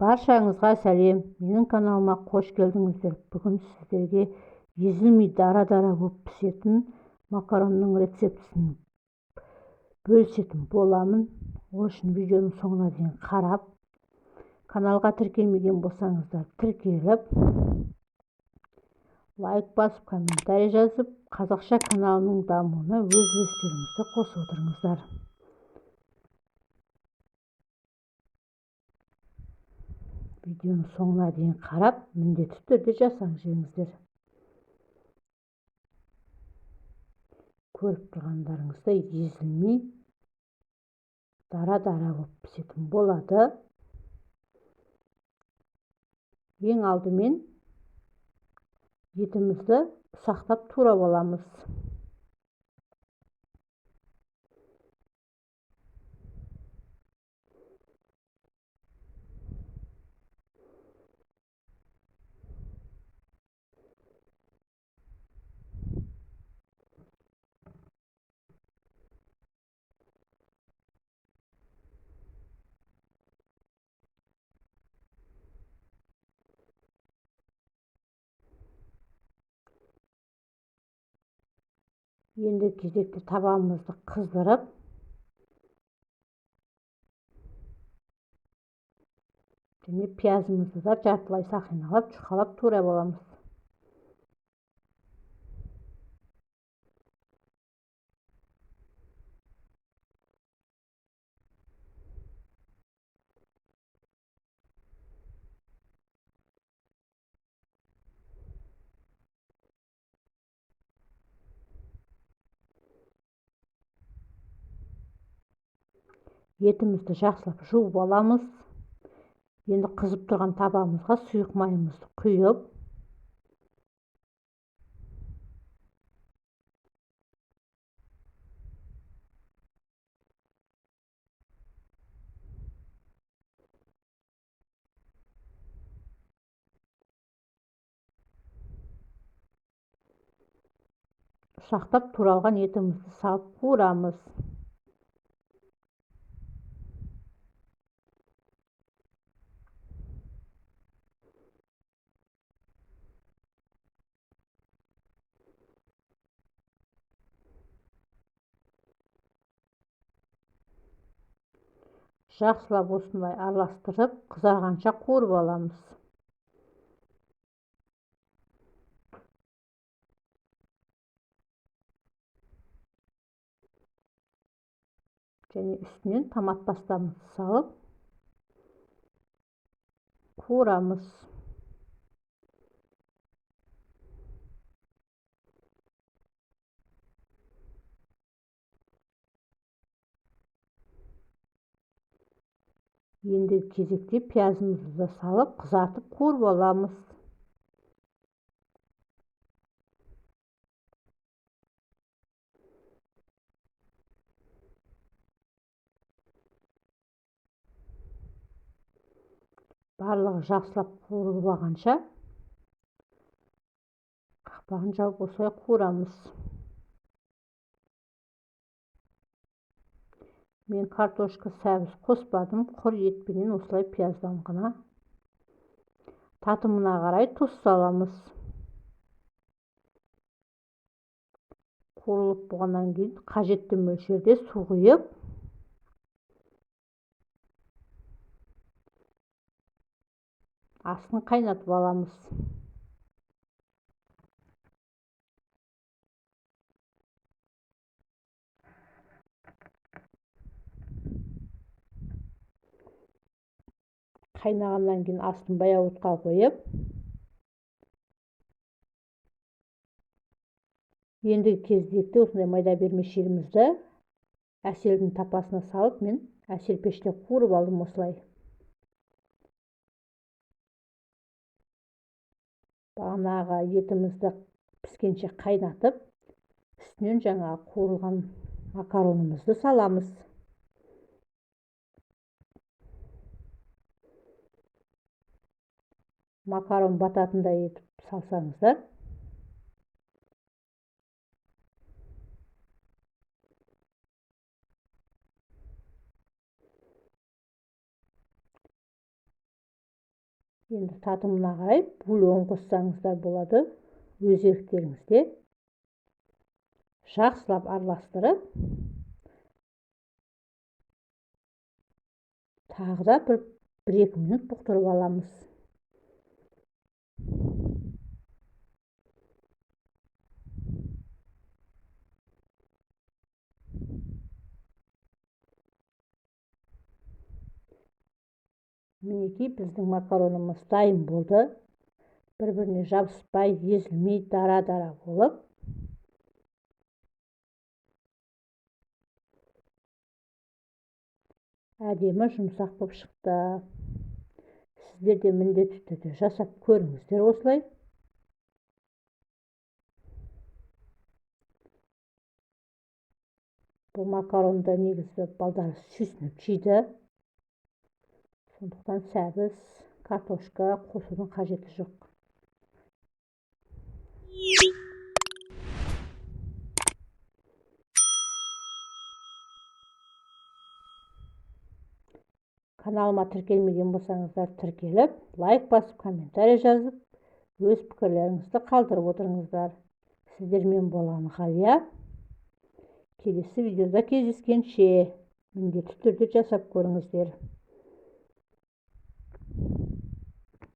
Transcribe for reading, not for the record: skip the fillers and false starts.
Баршаңызға сәлем, менің каналыма қош келдіңіздер. Бүгін сіздерге езілмей дара-дара болып пісетін макаронның рецептісін бөлісетін боламын. Ол үшін видеоның соңына дейін қарап, каналға тіркелмеген болсаңыздар тіркеліп, лайк басып, комментарий жазып, қазақша каналының дамуына өз үлестеріңізді қосып отырыңыздар. Видеоның соңына дейін қарап, міндетті түрде жасаңыз жеңіздер. Көріп тұрғандарыңыздай езілмей дара-дара болып пісетін болады. Ең алдымен етімізді ұсақтап турап аламыз. Енді кезекті табағымызды қыздырып, және пиязымызды да жартылай сақиналап, жұқалап турап аламыз. Етімізді жақсылап жуып аламыз. Енді қызып тұрған табағымызға сұйық майымызды құйып, ұсақтап туралған етімізді салып қуырамыз. Жақсылап осындай араластырып, қызарғанша қуырып аламыз. Және үстінен томат пастамызды салып қуырамыз. Енді кезекте пиязымызды да салып қызартып қуырып аламыз. Барлығы жақсылап қуырылып алғанша қақпағын жауып осылай қуырамыз. Мен картошка сәбіз қоспадым, құр етпенен осылай пияздан ғана. Татымына қарай тұз саламыз. Қуырылып болғаннан кейін қажетті мөлшерде су құйып, астын қайнатып аламыз. Қайнағаннан кейін астын баяу отқа қойып, ендігі кезекте осындай майда бермешегімізді әселдің тапасына салып, мен әсел пеште қуырып алдым осылай. Бағанағы етімізді піскенше қайнатып, үстінен жаңа қуырылған макаронымызды саламыз. Макарон бататындай етіп салсаңыздар, Енді татымына қарай бульон қоссаңыздар болады, өз еріктеріңізде. Жақсылап араластырып, тағы да 1-2 минут бұқтырып аламыз. Мінекей біздің макаронымыз дайын болды. Бір-біріне жабыспай, езілмей, дара-дара болып. Әдемі жұмсақ болып шықты. Сіздер де міндетті түрде жасап көріңіздер осылай. Бұл макаронды негізі балдар сүйсініп жейді. Сондықтан сәбіз, картошка қосудың қажеті жоқ. Каналыма тіркелмеген болсаңыздар тіркеліп, лайк басып, комментарий жазып, өз пікірлеріңізді қалдырып отырыңыздар. Сіздермен болған Ғалия. Келесі видеода кездескенше міндетті түрде жасап көріңіздер.